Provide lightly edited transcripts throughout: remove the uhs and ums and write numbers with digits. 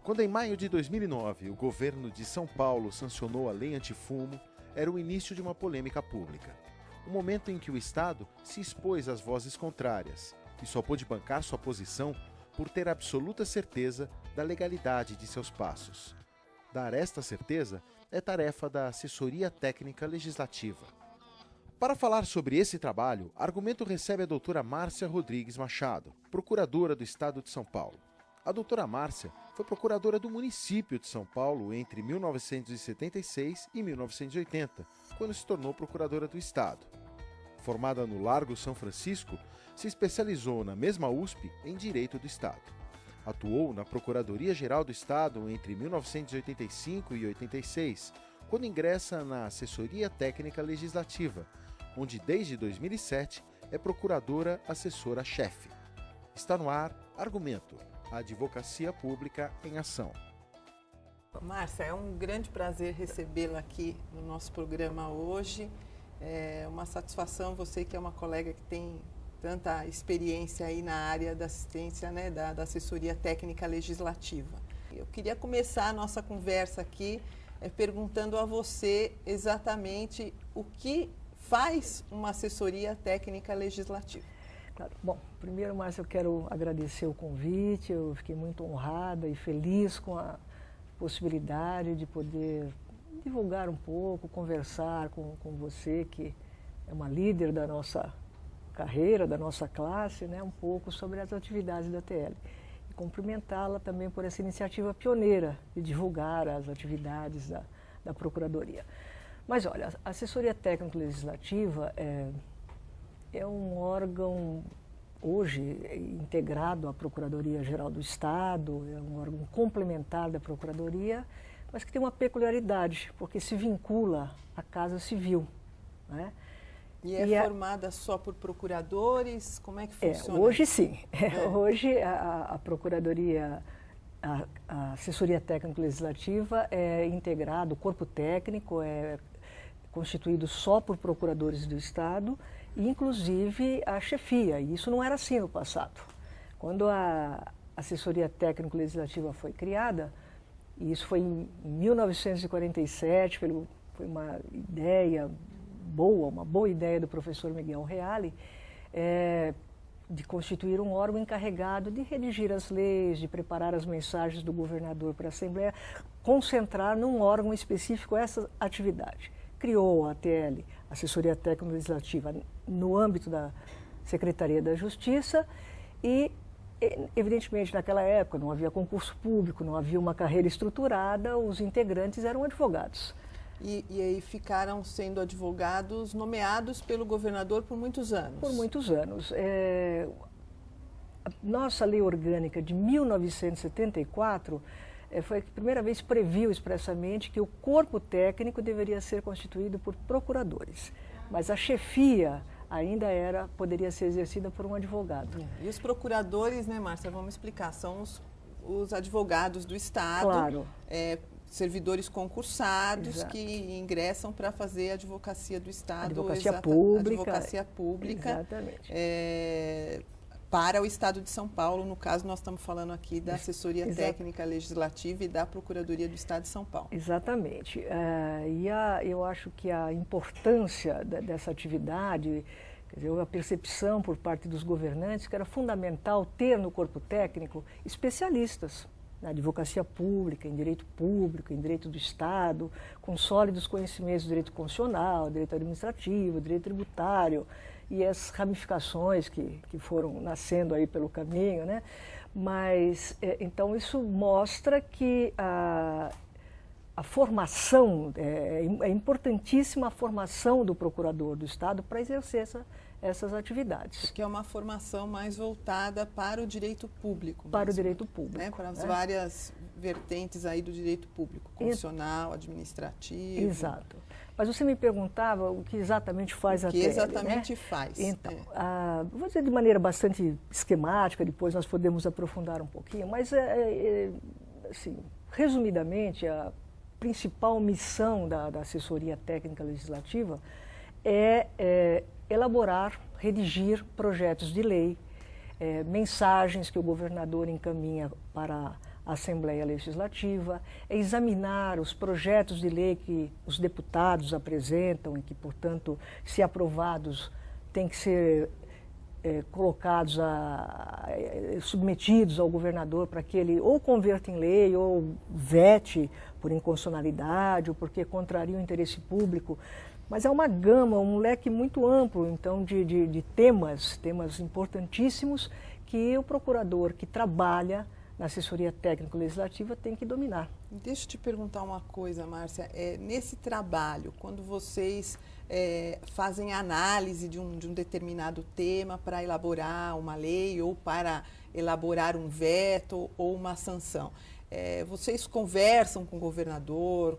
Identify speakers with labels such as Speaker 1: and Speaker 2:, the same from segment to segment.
Speaker 1: Quando em maio de 2009 o governo de São Paulo sancionou a lei antifumo, era o início de uma polêmica pública. O momento em que o Estado se expôs às vozes contrárias e só pôde bancar sua posição por ter absoluta certeza da legalidade de seus passos. Dar esta certeza é tarefa da Assessoria Técnica Legislativa. Para falar sobre esse trabalho, Argumento recebe a doutora Márcia Rodrigues Machado, procuradora do Estado de São Paulo. A doutora Márcia foi procuradora do município de São Paulo entre 1976 e 1980, quando se tornou procuradora do Estado. Formada no Largo São Francisco, se especializou na mesma USP em Direito do Estado. Atuou na Procuradoria-Geral do Estado entre 1985 e 86, quando ingressa na Assessoria Técnica Legislativa, onde desde 2007 é procuradora assessora-chefe. Está no ar Argumento, a advocacia pública em ação.
Speaker 2: Márcia, é um grande prazer recebê-la aqui no nosso programa hoje. É uma satisfação, você que é uma colega que tem tanta experiência aí na área da assistência, né, da assessoria técnica legislativa. Eu queria começar a nossa conversa aqui perguntando a você exatamente o que faz uma assessoria técnica legislativa.
Speaker 3: Claro. Bom, primeiro, Márcia, eu quero agradecer o convite, eu fiquei muito honrada e feliz com a possibilidade de poder divulgar um pouco, conversar com você, que é uma líder da nossa carreira, da nossa classe, né, um pouco sobre as atividades da TL. E cumprimentá-la também por essa iniciativa pioneira de divulgar as atividades da Procuradoria. Mas olha, a assessoria técnica legislativa é um órgão hoje integrado à Procuradoria-Geral do Estado, é um órgão complementar da Procuradoria, mas que tem uma peculiaridade, porque se vincula à Casa Civil, né?
Speaker 2: E é formada só por procuradores? Como é que funciona?
Speaker 3: Hoje sim. Hoje a Procuradoria, a Assessoria Técnica Legislativa é integrada, o corpo técnico é constituído só por procuradores do Estado, e inclusive a chefia, e isso não era assim no passado. Quando a Assessoria Técnica Legislativa foi criada, e isso foi em 1947, foi uma ideia boa, uma boa ideia do professor Miguel Reale, de constituir um órgão encarregado de redigir as leis, de preparar as mensagens do governador para a Assembleia, concentrar num órgão específico essa atividade. Criou a ATL, Assessoria Técnica Legislativa, no âmbito da Secretaria da Justiça e, evidentemente, naquela época não havia concurso público, não havia uma carreira estruturada, os integrantes eram advogados.
Speaker 2: E aí ficaram sendo advogados nomeados pelo governador por muitos anos?
Speaker 3: Por muitos anos. A nossa lei orgânica de 1974 foi a primeira vez que previu expressamente que o corpo técnico deveria ser constituído por procuradores, mas a chefia ainda poderia ser exercida por um advogado.
Speaker 2: E os procuradores, né, Márcia, vamos explicar, são os advogados do Estado,
Speaker 3: claro.
Speaker 2: Servidores concursados. Exato. Que ingressam para fazer a advocacia do Estado. Advocacia pública.
Speaker 3: Exatamente.
Speaker 2: Para o Estado de São Paulo, no caso nós estamos falando aqui da Assessoria Técnica Legislativa e da Procuradoria do Estado de São Paulo.
Speaker 3: Exatamente. Eu acho que a importância dessa atividade, quer dizer, a percepção por parte dos governantes que era fundamental ter no corpo técnico especialistas na advocacia pública, em direito público, em direito do Estado, com sólidos conhecimentos do direito constitucional, direito administrativo, direito tributário e as ramificações que foram nascendo aí pelo caminho, né? Mas, então, isso mostra que a formação, é importantíssima a formação do procurador do Estado para exercer essas atividades.
Speaker 2: Porque é uma formação mais voltada para o direito público.
Speaker 3: Para mesmo, o direito público.
Speaker 2: Né? Para as várias vertentes aí do direito público, constitucional, administrativo.
Speaker 3: Exato. Mas você me perguntava o que exatamente faz a TL,
Speaker 2: O que exatamente, né? Faz.
Speaker 3: Então, vou dizer de maneira bastante esquemática, depois nós podemos aprofundar um pouquinho, mas, assim, resumidamente, a principal missão da assessoria técnica legislativa é elaborar, redigir projetos de lei, mensagens que o governador encaminha para à Assembleia Legislativa, é examinar os projetos de lei que os deputados apresentam e que, portanto, se aprovados, têm que ser colocados, submetidos ao governador para que ele ou converta em lei ou vete por inconstitucionalidade ou porque contraria o interesse público. Mas é uma gama, um leque muito amplo, então, de temas importantíssimos que o procurador que trabalha na assessoria técnico-legislativa tem que dominar.
Speaker 2: Deixa eu te perguntar uma coisa, Márcia. Nesse trabalho, quando vocês fazem análise de um determinado tema para elaborar uma lei ou para elaborar um veto ou uma sanção, vocês conversam com o governador,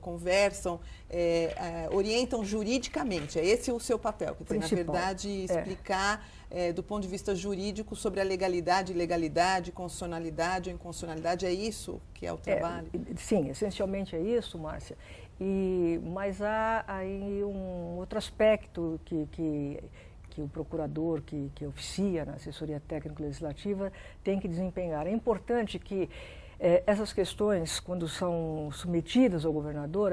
Speaker 2: orientam juridicamente, é esse o seu papel, quer dizer, na verdade, explicar do ponto de vista jurídico sobre a legalidade, ilegalidade, constitucionalidade ou inconstitucionalidade, é isso que é o trabalho?
Speaker 3: Sim, essencialmente é isso, Márcia, mas há aí um outro aspecto que o procurador que oficia na assessoria técnico-legislativa tem que desempenhar. É importante que essas questões, quando são submetidas ao governador,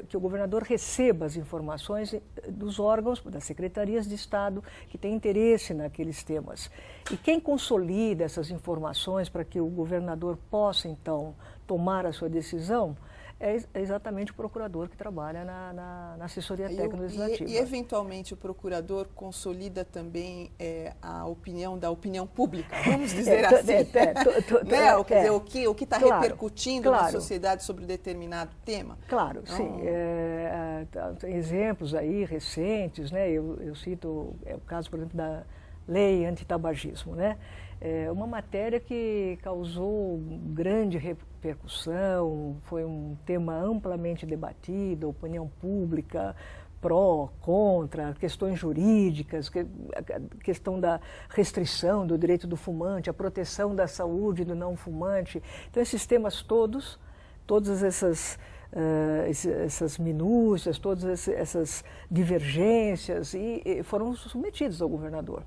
Speaker 3: que o governador receba as informações dos órgãos, das secretarias de Estado que têm interesse naqueles temas. E quem consolida essas informações para que o governador possa, então, tomar a sua decisão, é exatamente o procurador que trabalha na assessoria técnico-legislativa.
Speaker 2: E, eventualmente, o procurador consolida também a opinião da opinião pública, vamos dizer assim. Quer dizer, o que está repercutindo na sociedade sobre determinado tema?
Speaker 3: Claro, sim. Tem exemplos aí recentes, né? Eu cito o caso, por exemplo, da lei antitabagismo, né? Uma matéria que causou grande repercussão, foi um tema amplamente debatido, opinião pública, pró, contra, questões jurídicas, a questão da restrição do direito do fumante, a proteção da saúde do não fumante. Então, esses temas todas essas minúcias, todas essas divergências foram submetidos ao governador.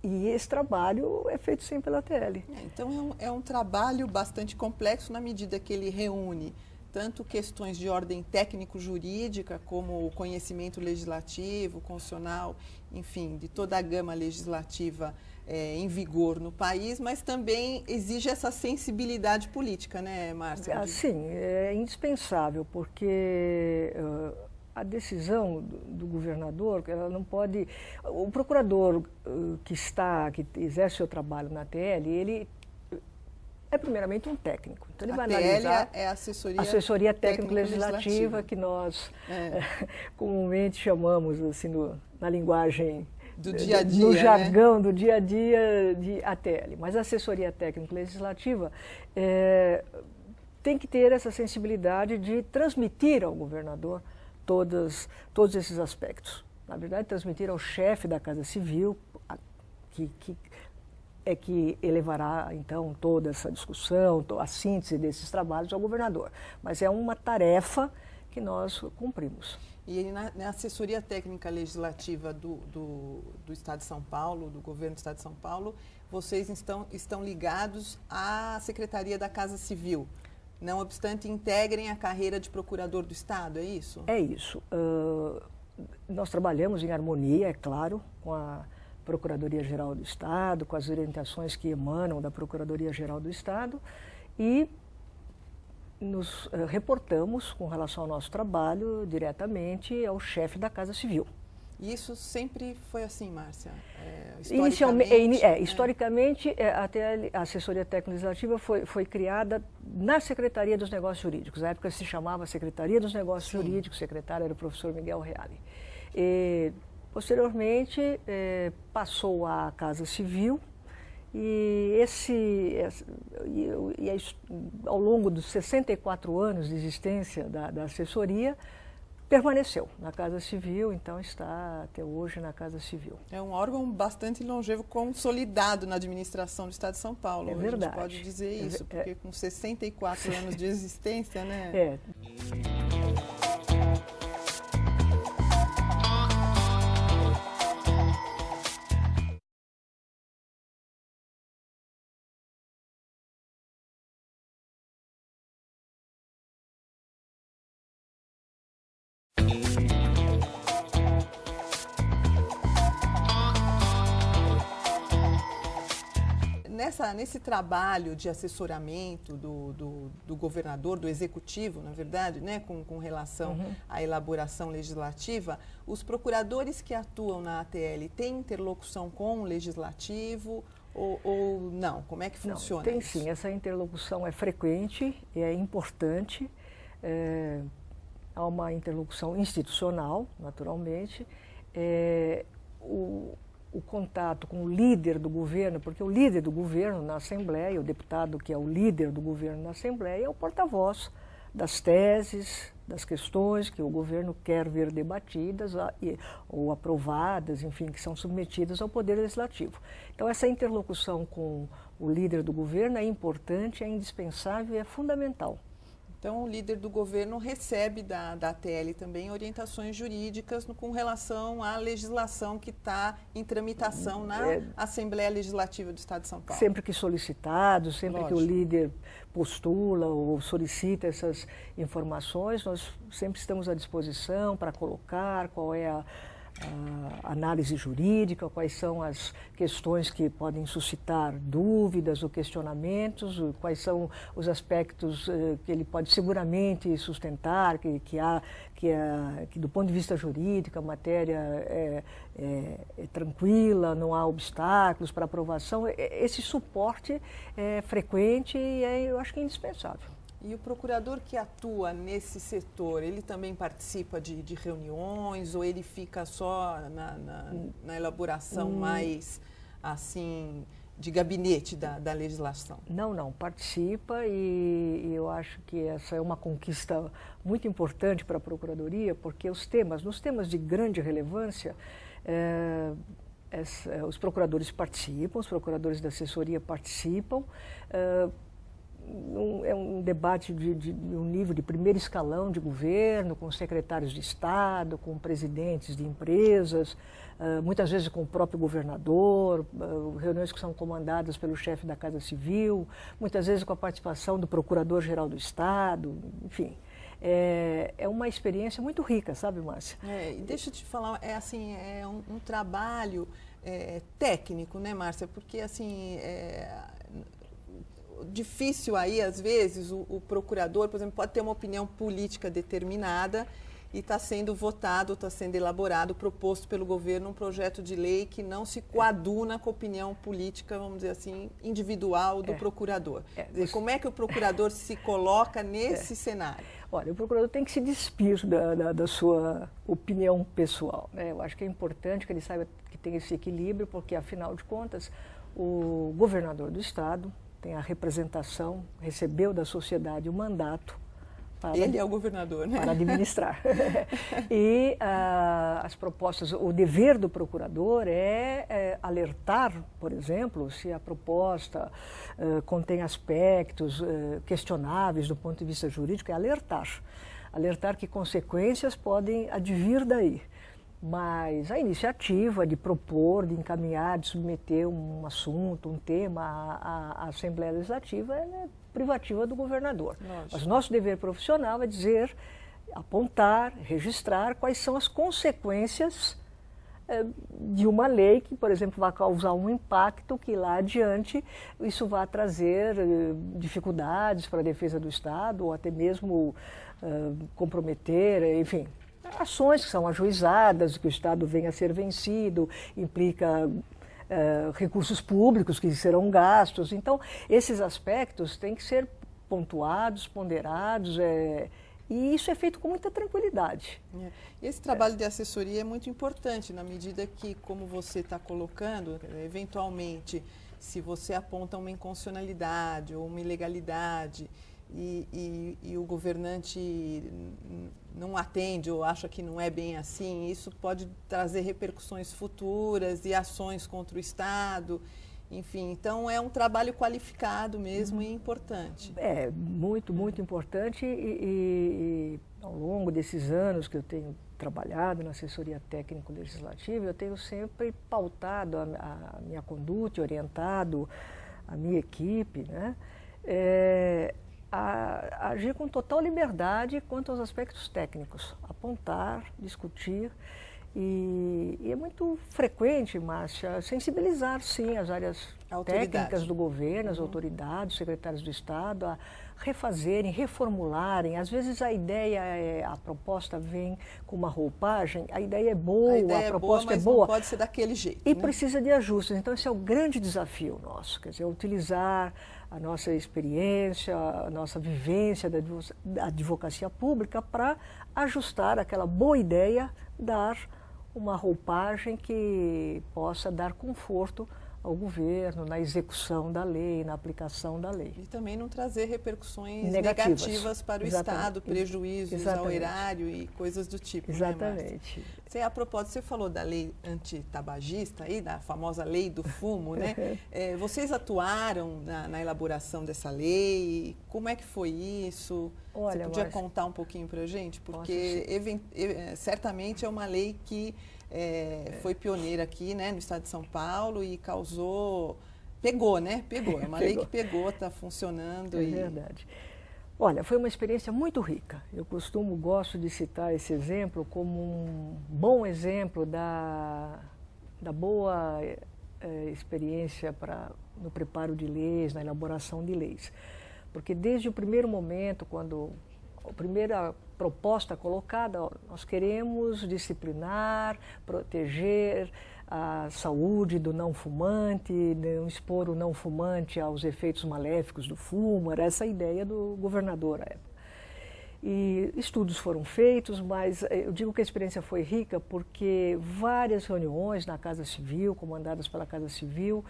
Speaker 3: E esse trabalho é feito sim pela ATL.
Speaker 2: Então é um trabalho bastante complexo na medida que ele reúne tanto questões de ordem técnico-jurídica, como o conhecimento legislativo, constitucional, enfim, de toda a gama legislativa em vigor no país, mas também exige essa sensibilidade política, né, Márcia?
Speaker 3: Sim, é indispensável, porque a decisão do governador, ela não pode... O procurador que exerce o seu trabalho na TL, ele é primeiramente um técnico. Então ele vai analisar
Speaker 2: a
Speaker 3: assessoria técnico-legislativa que nós comumente chamamos assim na linguagem
Speaker 2: do dia a dia,
Speaker 3: no jargão do dia a dia de ATL. Mas a assessoria técnico-legislativa tem que ter essa sensibilidade de transmitir ao governador todos esses aspectos. Na verdade, transmitir ao chefe da Casa Civil, que elevará, então, toda essa discussão, a síntese desses trabalhos ao governador. Mas é uma tarefa que nós cumprimos.
Speaker 2: E na assessoria técnica legislativa do Estado de São Paulo, do governo do Estado de São Paulo, vocês estão ligados à Secretaria da Casa Civil. Não obstante, integrem a carreira de procurador do Estado, é isso?
Speaker 3: É isso. Nós trabalhamos em harmonia, é claro, com a Procuradoria-Geral do Estado, com as orientações que emanam da Procuradoria-Geral do Estado e nos reportamos com relação ao nosso trabalho diretamente ao chefe da Casa Civil.
Speaker 2: E isso sempre foi assim, Márcia?
Speaker 3: Historicamente, até a assessoria técnico-legislativa foi criada na Secretaria dos Negócios Jurídicos. Na época se chamava Secretaria dos Negócios Jurídicos, o secretário era o professor Miguel Reale. Posteriormente, passou à Casa Civil e ao longo dos 64 anos de existência da assessoria, permaneceu na Casa Civil, então está até hoje na Casa Civil.
Speaker 2: É um órgão bastante longevo, consolidado na administração do Estado de São Paulo.
Speaker 3: É verdade.
Speaker 2: A gente pode dizer isso, porque com 64 anos de existência, né?
Speaker 3: É.
Speaker 2: nesse trabalho de assessoramento do governador, do executivo, na verdade, né, com relação à elaboração legislativa, os procuradores que atuam na ATL têm interlocução com o legislativo ou não? Como é que funciona
Speaker 3: isso? Tem sim, essa interlocução é frequente, é importante. Há uma interlocução institucional, naturalmente. O contato com o líder do governo, porque o líder do governo na Assembleia, o deputado que é o líder do governo na Assembleia, é o porta-voz das teses, das questões que o governo quer ver debatidas ou aprovadas, enfim, que são submetidas ao Poder Legislativo. Então, essa interlocução com o líder do governo é importante, é indispensável e é fundamental.
Speaker 2: Então, o líder do governo recebe da ATL também orientações jurídicas com relação à legislação que está em tramitação na Assembleia Legislativa do Estado de São Paulo.
Speaker 3: Sempre que solicitado, sempre que o líder postula ou solicita essas informações, nós sempre estamos à disposição para colocar qual é a análise jurídica, quais são as questões que podem suscitar dúvidas ou questionamentos, quais são os aspectos que ele pode seguramente sustentar, que do ponto de vista jurídico a matéria é tranquila, não há obstáculos para aprovação. Esse suporte é frequente e eu acho que é indispensável.
Speaker 2: E o procurador que atua nesse setor, ele também participa de reuniões ou ele fica só na elaboração mais, assim, de gabinete da legislação?
Speaker 3: Não, participa e eu acho que essa é uma conquista muito importante para a Procuradoria, porque nos temas de grande relevância, os procuradores participam, os procuradores da assessoria participam. É um debate de um nível de primeiro escalão de governo, com secretários de Estado, com presidentes de empresas, muitas vezes com o próprio governador, reuniões que são comandadas pelo chefe da Casa Civil, muitas vezes com a participação do Procurador-Geral do Estado, enfim. É uma experiência muito rica, sabe, Márcia?
Speaker 2: E deixa eu te falar, é um trabalho técnico, né, Márcia? Porque, assim, difícil aí, às vezes, o procurador, por exemplo, pode ter uma opinião política determinada e está sendo votado, está sendo elaborado, proposto pelo governo um projeto de lei que não se coaduna com a opinião política, vamos dizer assim, individual do procurador. Como é que o procurador se coloca nesse cenário?
Speaker 3: Olha, o procurador tem que se despir da sua opinião pessoal, né? Eu acho que é importante que ele saiba que tem esse equilíbrio, porque, afinal de contas, o governador do Estado tem a representação, recebeu da sociedade o mandato
Speaker 2: ele é o governador, né?
Speaker 3: Para administrar. E as propostas, o dever do procurador é alertar, por exemplo, se a proposta contém aspectos questionáveis do ponto de vista jurídico, é alertar. Alertar que consequências podem advir daí. Mas a iniciativa de propor, de encaminhar, de submeter um assunto, um tema à Assembleia Legislativa é privativa do governador. Lógico. Mas nosso dever profissional é dizer, apontar, registrar quais são as consequências de uma lei que, por exemplo, vai causar um impacto que lá adiante isso vai trazer dificuldades para a defesa do Estado ou até mesmo comprometer, enfim, ações que são ajuizadas, que o Estado venha a ser vencido, implica recursos públicos que serão gastos. Então, esses aspectos têm que ser pontuados, ponderados, e isso é feito com muita tranquilidade.
Speaker 2: E esse trabalho de assessoria é muito importante, na medida que, como você está colocando, eventualmente, se você aponta uma inconstitucionalidade ou uma ilegalidade, e o governante não atende ou acha que não é bem assim, isso pode trazer repercussões futuras e ações contra o Estado, enfim. Então, é um trabalho qualificado mesmo e importante.
Speaker 3: É muito, muito importante e ao longo desses anos que eu tenho trabalhado na assessoria técnico-legislativa, eu tenho sempre pautado a minha conduta, orientado a minha equipe, né? A agir com total liberdade quanto aos aspectos técnicos, apontar, discutir e é muito frequente, Márcia, sensibilizar sim as áreas técnicas do governo, as autoridades, os secretários do Estado, a refazerem, reformularem. Às vezes a ideia, a proposta vem com uma roupagem, a ideia é boa, a proposta é boa,
Speaker 2: mas não pode ser daquele jeito.
Speaker 3: E precisa de ajustes. Então esse é o grande desafio nosso, quer dizer, utilizar a nossa experiência, a nossa vivência da advocacia pública para ajustar aquela boa ideia, dar uma roupagem que possa dar conforto ao governo, na execução da lei, na aplicação da lei.
Speaker 2: E também não trazer repercussões negativas para o Estado, prejuízos ao erário e coisas do tipo.
Speaker 3: Exatamente.
Speaker 2: Né, a propósito, você falou da lei antitabagista, aí, da famosa lei do fumo, né? Vocês atuaram na elaboração dessa lei? Como é que foi isso? Olha, você podia contar um pouquinho para a gente? Porque certamente é uma lei que foi pioneira aqui, né, no estado de São Paulo e pegou, né? Pegou, é uma lei que pegou, está funcionando.
Speaker 3: É verdade. Olha, foi uma experiência muito rica. Eu gosto de citar esse exemplo como um bom exemplo da boa experiência no preparo de leis, na elaboração de leis. Porque desde o primeiro momento, quando a primeira proposta colocada, nós queremos disciplinar, proteger a saúde do não fumante, não expor o não fumante aos efeitos maléficos do fumo, era essa a ideia do governador à época. E estudos foram feitos, mas eu digo que a experiência foi rica porque várias reuniões na Casa Civil, comandadas pela Casa Civil,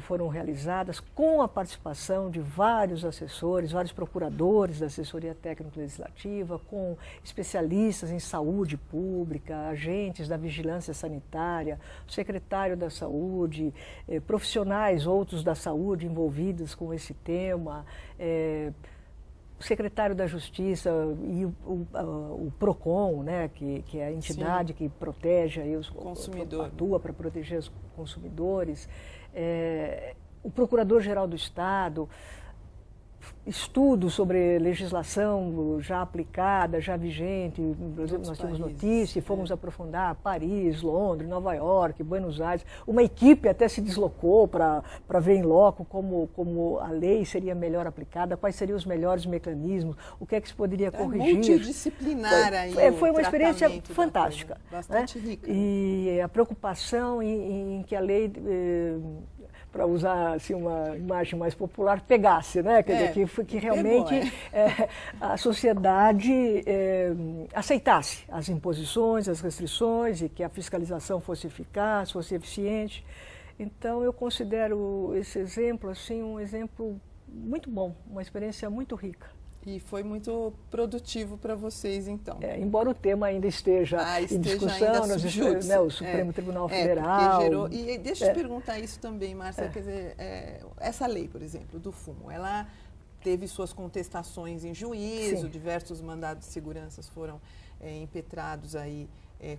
Speaker 3: foram realizadas com a participação de vários assessores, vários procuradores da assessoria técnico-legislativa, com especialistas em saúde pública, agentes da vigilância sanitária, o secretário da saúde, profissionais outros da saúde envolvidos com esse tema, o secretário da Justiça e o PROCON, né, que é a entidade que protege aí atua para proteger os consumidores, o Procurador-Geral do Estado, estudos sobre legislação já aplicada, já vigente. Por exemplo, nós tínhamos notícia e fomos aprofundar Paris, Londres, Nova York, Buenos Aires. Uma equipe até se deslocou para ver em loco como a lei seria melhor aplicada, quais seriam os melhores mecanismos, o que é que se poderia corrigir.
Speaker 2: Multidisciplinar aí.
Speaker 3: Foi uma experiência fantástica.
Speaker 2: Bastante rica.
Speaker 3: E a preocupação em que a lei, para usar assim, uma imagem mais popular, pegasse, né? Quer dizer, que realmente a sociedade aceitasse as imposições, as restrições e que a fiscalização fosse eficaz, fosse eficiente. Então, eu considero esse exemplo assim, um exemplo muito bom, uma experiência muito rica.
Speaker 2: E foi muito produtivo para vocês, então.
Speaker 3: Embora o tema ainda esteja em discussão, o Supremo Tribunal Federal.
Speaker 2: E deixa eu te perguntar isso também, Márcia, quer dizer, essa lei, por exemplo, do fumo, ela teve suas contestações em juízo, sim, diversos mandados de segurança foram impetrados aí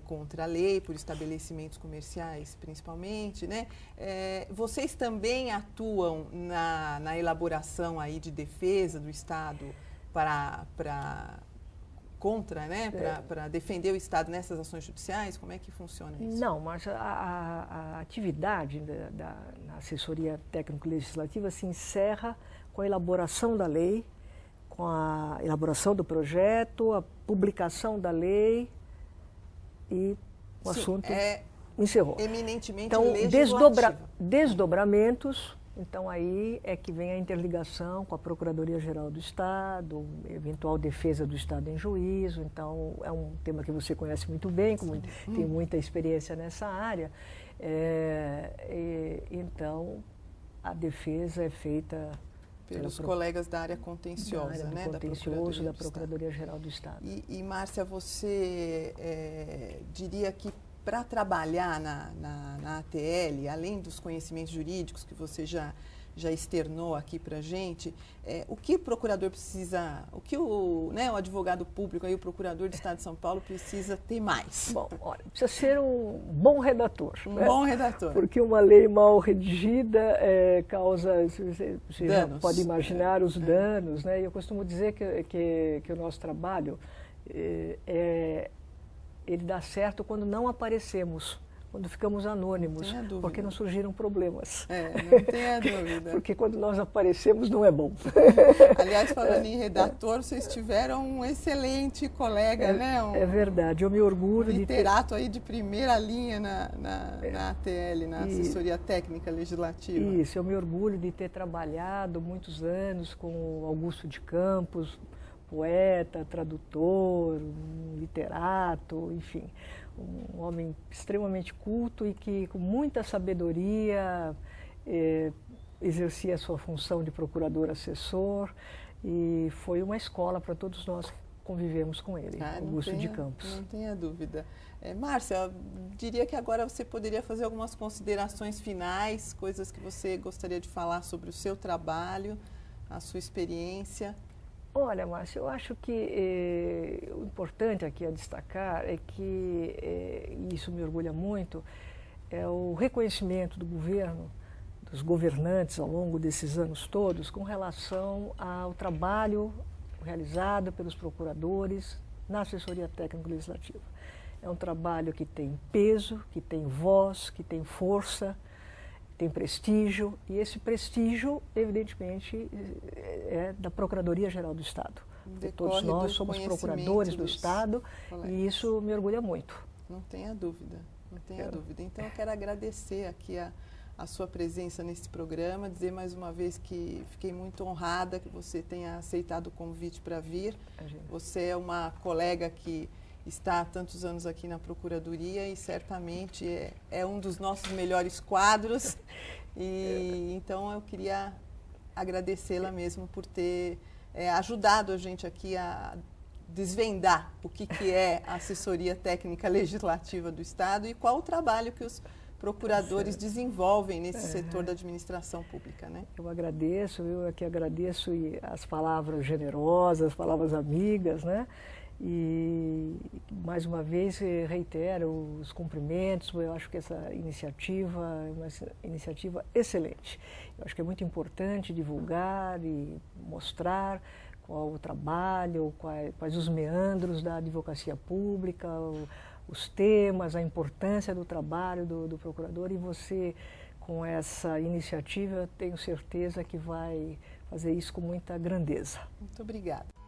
Speaker 2: contra a lei, por estabelecimentos comerciais, principalmente, né? Vocês também atuam na elaboração aí de defesa do Estado contra, né? Para defender o Estado nessas ações judiciais? Como é que funciona isso?
Speaker 3: Não, mas a atividade na assessoria técnico-legislativa se encerra com a elaboração da lei, com a elaboração do projeto, a publicação da lei e o assunto encerrou.
Speaker 2: Eminentemente
Speaker 3: então,
Speaker 2: legislativa.
Speaker 3: Desdobramentos. Então, aí é que vem a interligação com a Procuradoria-Geral do Estado, eventual defesa do Estado em juízo. Então, é um tema que você conhece muito bem, tem muita experiência nessa área. Então, a defesa é feita
Speaker 2: pelos colegas da área contenciosa,
Speaker 3: né? Da Procuradoria-Geral do Estado.
Speaker 2: E Márcia, você diria que para trabalhar na ATL, além dos conhecimentos jurídicos que você já externou aqui para a gente, o que o procurador precisa, o que o advogado público, aí, o procurador do Estado de São Paulo precisa ter mais?
Speaker 3: Bom, olha, precisa ser um bom redator.
Speaker 2: Bom redator.
Speaker 3: Porque uma lei mal redigida causa, você já pode imaginar os danos, né? E eu costumo dizer que o nosso trabalho ele dá certo quando não aparecemos quando ficamos anônimos, porque não surgiram problemas.
Speaker 2: Não tenha dúvida.
Speaker 3: Porque quando nós aparecemos não é bom.
Speaker 2: Aliás, falando em redator, vocês tiveram um excelente colega, né?
Speaker 3: É verdade, eu me orgulho
Speaker 2: literato aí de primeira linha na ATL, na Assessoria Técnica Legislativa.
Speaker 3: Isso, eu me orgulho de ter trabalhado muitos anos com o Augusto de Campos, poeta, tradutor, um literato, enfim, um homem extremamente culto e que com muita sabedoria exercia a sua função de procurador-assessor, e foi uma escola para todos nós que convivemos com ele, Augusto de Campos.
Speaker 2: Não tenha dúvida. Márcia, eu diria que agora você poderia fazer algumas considerações finais, coisas que você gostaria de falar sobre o seu trabalho, a sua experiência.
Speaker 3: Olha, Márcia, eu acho que o importante aqui a destacar é que, e isso me orgulha muito, é o reconhecimento do governo, dos governantes ao longo desses anos todos, com relação ao trabalho realizado pelos procuradores na assessoria técnico-legislativa. É um trabalho que tem peso, que tem voz, que tem força, tem prestígio, e esse prestígio, evidentemente, é da Procuradoria-Geral do Estado. Todos nós somos procuradores do Estado e isso me orgulha muito.
Speaker 2: Não tenha dúvida, não tenha dúvida. Então, eu quero agradecer aqui a sua presença nesse programa, dizer mais uma vez que fiquei muito honrada que você tenha aceitado o convite para vir. Você é uma colega que está há tantos anos aqui na Procuradoria e certamente é um dos nossos melhores quadros. E então eu queria agradecê-la mesmo por ter ajudado a gente aqui a desvendar o que é a Assessoria Técnica Legislativa do Estado e qual o trabalho que os procuradores desenvolvem nesse setor da administração pública, né?
Speaker 3: Eu aqui agradeço as palavras generosas, as palavras amigas, né? E, mais uma vez, reitero os cumprimentos. Eu acho que essa iniciativa é uma iniciativa excelente. Eu acho que é muito importante divulgar e mostrar qual o trabalho, quais os meandros da advocacia pública, os temas, a importância do trabalho do procurador. E você, com essa iniciativa, eu tenho certeza que vai fazer isso com muita grandeza.
Speaker 2: Muito obrigada.